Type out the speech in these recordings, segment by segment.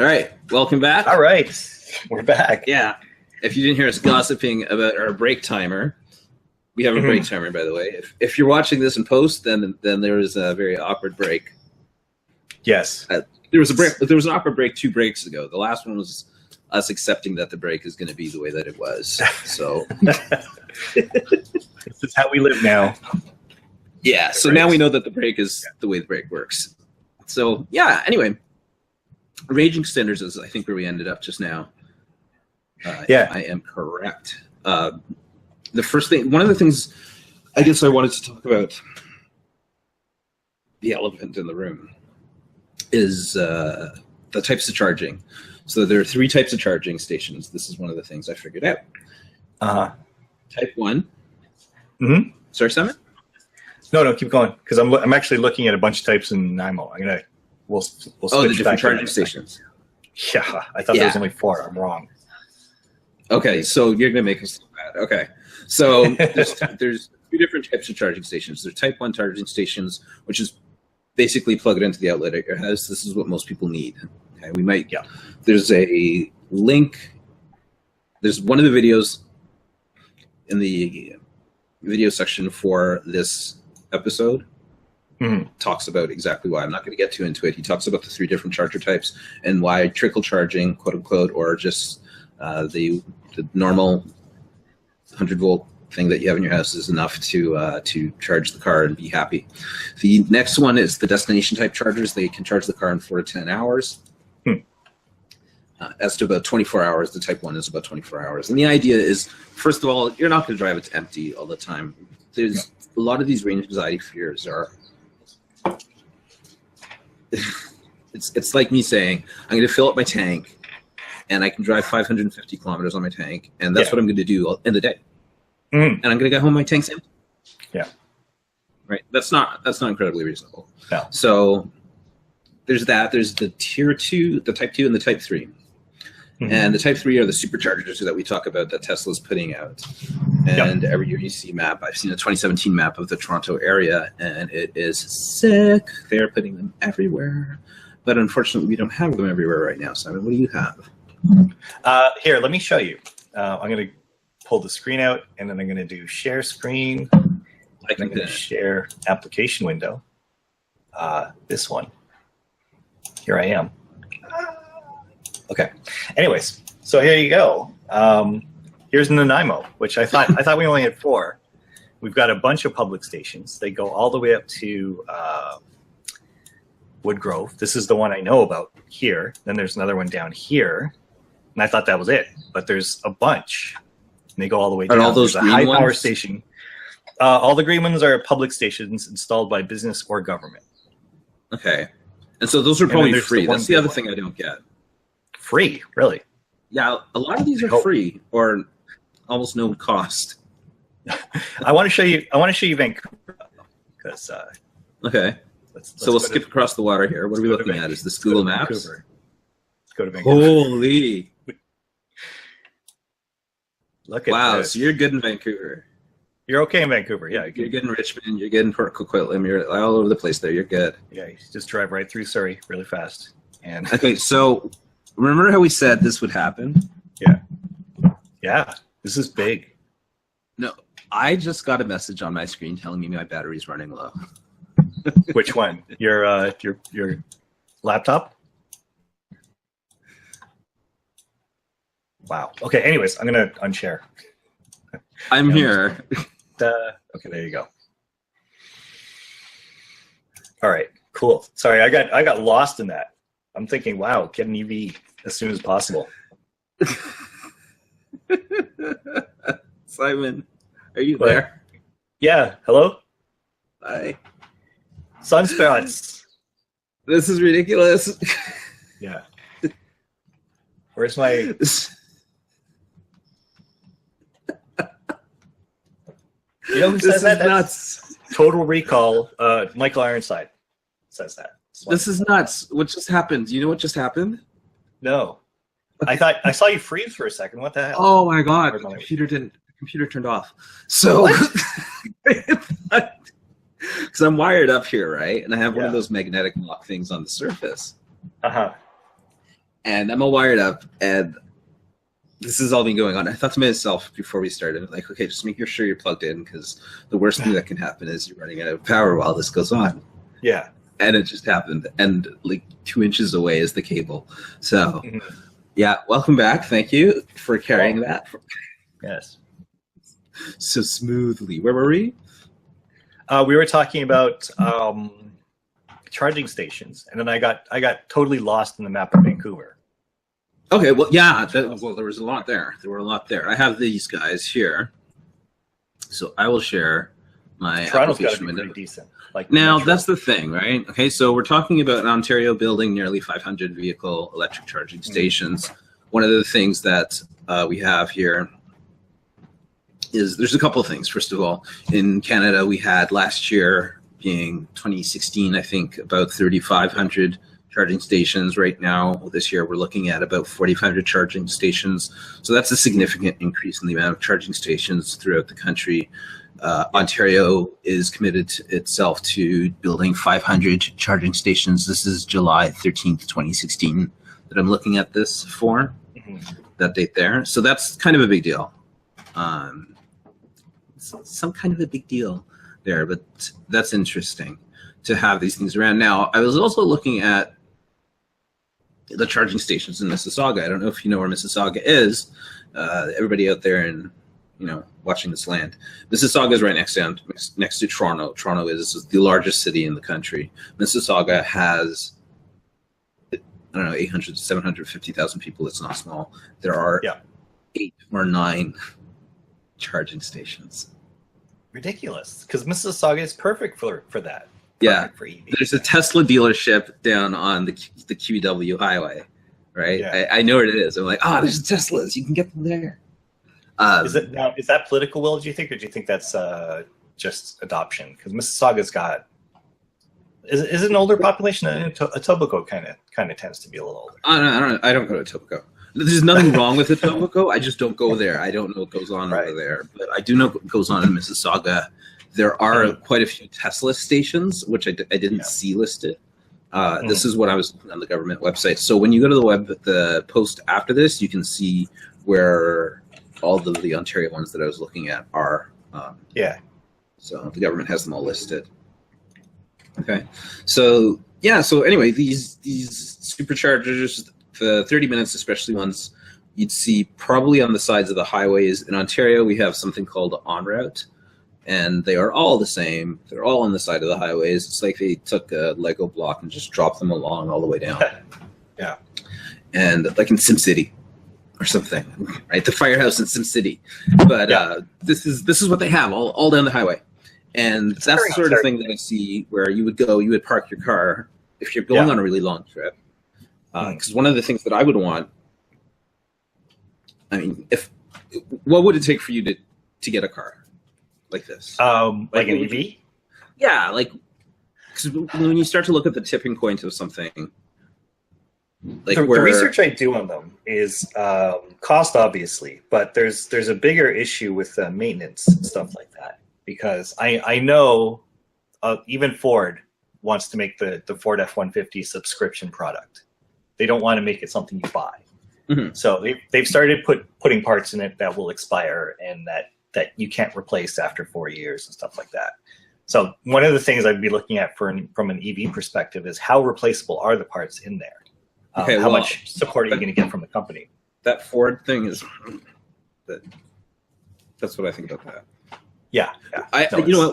All right, welcome back. All right, we're back. Yeah, if you didn't hear us gossiping about our break timer, we have a break timer, by the way. If you're watching this in post, then there was a very awkward break. Yes, there was a break. There was an awkward break 2 breaks ago. The last one was us accepting that the break is going to be the way that it was. So this is how we live now. Yeah. So now we know that the break is the way the break works. So yeah. Anyway. Range extenders is, I think, where we ended up just now. Yeah, I am correct. The first thing, one of the things I guess I wanted to talk about, the elephant in the room, is the types of charging. So there are 3 types of charging stations. This is one of the things I figured out. Type 1. Sorry, Simon? No, keep going, because I'm actually looking at a bunch of types in NIMO. We'll the different charging stations. Yeah, I thought there was only 4. I'm wrong. Okay, so you're going to make us look bad. Okay, so there's 2 different types of charging stations. There's Type 1 charging stations, which is basically plug it into the outlet at your house. This is what most people need. Okay, we might. Yeah. There's a link. There's one of the videos in the video section for this episode. Talks about exactly why. I'm not going to get too into it. He talks about the 3 different charger types and why trickle charging, quote unquote, or just the normal 100-volt thing that you have in your house is enough to charge the car and be happy. The next one is the destination type chargers. They can charge the car in 4 to 10 hours. As to about 24 hours, the Type 1 is about 24 hours. And the idea is, first of all, you're not going to drive it empty all the time. There's a lot of these range anxiety fears are. It's like me saying, I'm going to fill up my tank, and I can drive 550 kilometers on my tank, and that's what I'm going to do in the day. And I'm going to get home, my tank's empty. Yeah. Right. That's not incredibly reasonable. No. So there's that. There's the tier 2, the Type 2, and the Type 3. And the Type 3 are the superchargers that we talk about that Tesla's putting out. And every year you see a map. I've seen a 2017 map of the Toronto area, and it is sick. They're putting them everywhere. But unfortunately, we don't have them everywhere right now. Simon, what do you have? Here, let me show you. I'm going to pull the screen out, and then I'm going to do share screen. I'm going to share application window. This one. Here I am. Okay. Anyways, so here you go. Here's Nanaimo, which I thought we only had 4. We've got a bunch of public stations. They go all the way up to Woodgrove. This is the one I know about here. Then there's another one down here, and I thought that was it. But there's a bunch, and they go all the way down. Are all those there's a high power station. All the green ones are public stations installed by business or government. Okay, and so those are probably free. That's the other thing I don't get. Free, really? Yeah, a lot of these are free or almost no cost. I want to show you Vancouver, because okay. So we'll skip across the water here. What are we looking at? Is this Google Maps? Let's go to Vancouver. Holy! Look at this. So you're good in Vancouver. You're okay in Vancouver, yeah. You're good in Richmond. You're good in Port Coquitlam. You're all over the place there. You're good. Yeah, you just drive right through Surrey really fast. And okay, so remember how we said this would happen? Yeah, this is big. No, I just got a message on my screen telling me my battery's running low. Which one? Your laptop? Wow. Okay, anyways, I'm going to unshare. I'm here. Okay, there you go. All right, cool. Sorry, I got lost in that. I'm thinking, wow, get an EV as soon as possible. Simon, are you there? Yeah, hello? Hi. Sunspots. This is ridiculous. Yeah. Where's my... You know who says that? Nuts. Total Recall. Michael Ironside says that. This is nuts. What just happened? Do you know what just happened? No. I saw you freeze for a second. What the hell? Oh my god. The computer turned off. So because I'm wired up here, right? And I have one of those magnetic lock things on the surface. and I'm all wired up, and this has all been going on. I thought to myself before we started, like, okay, just make sure you're plugged in, because the worst thing that can happen is you're running out of power while this goes on. Yeah. And it just happened, and like 2 inches away is the cable. So, yeah, welcome back. Thank you for carrying that. Yes. So smoothly. Where were we? We were talking about charging stations, and then I got totally lost in the map of Vancouver. Okay, well, yeah, there was a lot there. There were a lot there. I have these guys here, so I will share my Toronto's got to application be window. pretty decent. Like Now, that's the thing, right? Okay, so we're talking about Ontario building nearly 500 vehicle electric charging stations. One of the things that we have here is there's a couple of things. First of all, in Canada, we had last year, being 2016, I think, about 3,500 charging stations. Right now, this year, we're looking at about 4,500 charging stations. So that's a significant increase in the amount of charging stations throughout the country. Ontario is committed itself to building 500 charging stations. This is July 13th, 2016 that I'm looking at this for, that date there. So that's kind of a big deal. Some kind of a big deal there, but that's interesting to have these things around. Now, I was also looking at the charging stations in Mississauga. I don't know if you know where Mississauga is. Everybody out there in, watching this land. Mississauga is right next to Toronto. Toronto is the largest city in the country. Mississauga has, 800 to 750,000 people. It's not small. There are 8 or 9 charging stations. Ridiculous, because Mississauga is perfect for that. Yeah, for EV. There's a Tesla dealership down on the QW highway, right? Yeah. I know where it is. I'm like, there's Teslas. You can get them there. Is that political will, do you think, or do you think that's just adoption? Because Mississauga's got is it an older population? Etobicoke kind of tends to be a little older. I don't go to Etobicoke. There's nothing wrong with Etobicoke. I just don't go there. I don't know what goes on over there, but I do know what goes on in Mississauga. There are quite a few Tesla stations, which I didn't see listed. This is what I was looking on the government website. So when you go to the post after this, you can see where all of the Ontario ones that I was looking at are. So the government has them all listed. Okay. So yeah. So anyway, these superchargers, the 30 minutes, especially ones you'd see probably on the sides of the highways. In Ontario, we have something called en route, and they are all the same. They're all on the side of the highways. It's like they took a Lego block and just dropped them along all the way down. Yeah. And like in SimCity or something, right? The firehouse in SimCity. But this is what they have all down the highway. And that's the sort of thing that I see where you would park your car if you're going on a really long trip. Because one of the things that I would want, what would it take for you to get a car like this? Like an EV? Yeah, because when you start to look at the tipping point of something, like the research I do on them is cost, obviously, but there's a bigger issue with maintenance and stuff like that. Because I know even Ford wants to make the Ford F-150 subscription product. They don't want to make it something you buy. So they've started putting parts in it that will expire and that you can't replace after 4 years and stuff like that. So one of the things I'd be looking at from an EV perspective is how replaceable are the parts in there? How much support are you going to get from the company? That Ford thing is that's what I think about that. Yeah.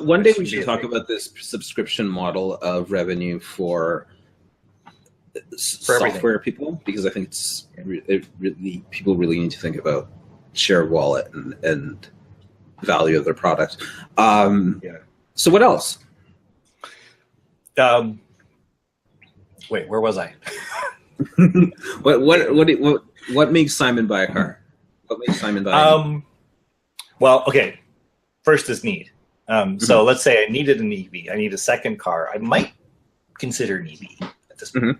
One day we should talk about this subscription model of revenue for software people, because I think people really need to think about share of wallet and value of their product. So what else? Wait, where was I? What makes Simon buy a car? What makes Simon buy? Well, okay. First is need. So let's say I needed an EV. I need a second car. I might consider an EV at this point.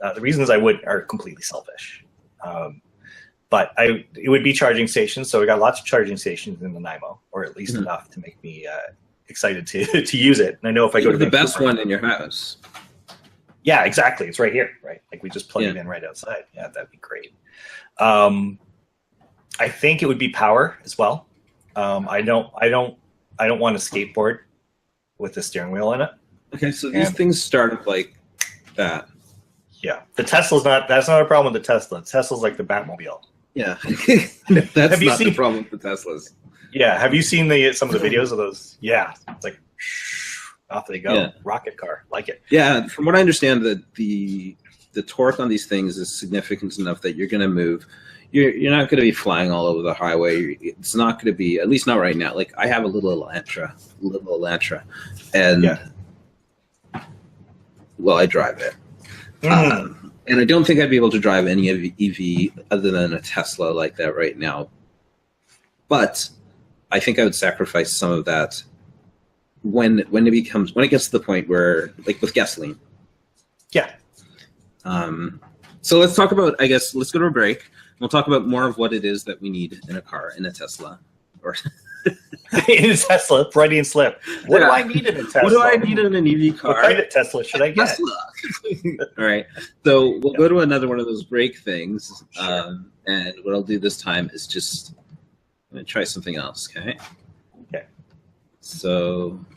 The reasons I would are completely selfish. But it would be charging stations. So we got lots of charging stations in Nanaimo, or at least enough to make me excited to use it. And I know if I go to the best one in your house. Yeah, exactly. It's right here, right? Like we just plug it in right outside. Yeah, that'd be great. I think it would be power as well. I don't want a skateboard with the steering wheel in it. Okay, so these things start like that. Yeah, the Tesla's not. That's not a problem with the Tesla. Tesla's like the Batmobile. Yeah, that's not the problem with the Teslas. Yeah, have you seen some of the videos of those? Yeah, it's like off they go. Yeah. Rocket car, like it. Yeah, from what I understand, that the torque on these things is significant enough that you're going to move. You're not going to be flying all over the highway. It's not going to be, at least not right now. Like I have a little Elantra, and well, I drive it, and I don't think I'd be able to drive any EV other than a Tesla like that right now. But I think I would sacrifice some of that when it gets to the point where, like with gasoline. Yeah. So let's talk about, I guess, let's go to a break. We'll talk about more of what it is that we need in a car, in a Tesla. Or in a Tesla, Freudian slip. What do I need in a Tesla? What do I need in an EV car? What kind of Tesla should I get? Tesla. All right. So we'll go to another one of those break things. Sure. And what I'll do this time is just, I'm going to try something else, okay? Okay. So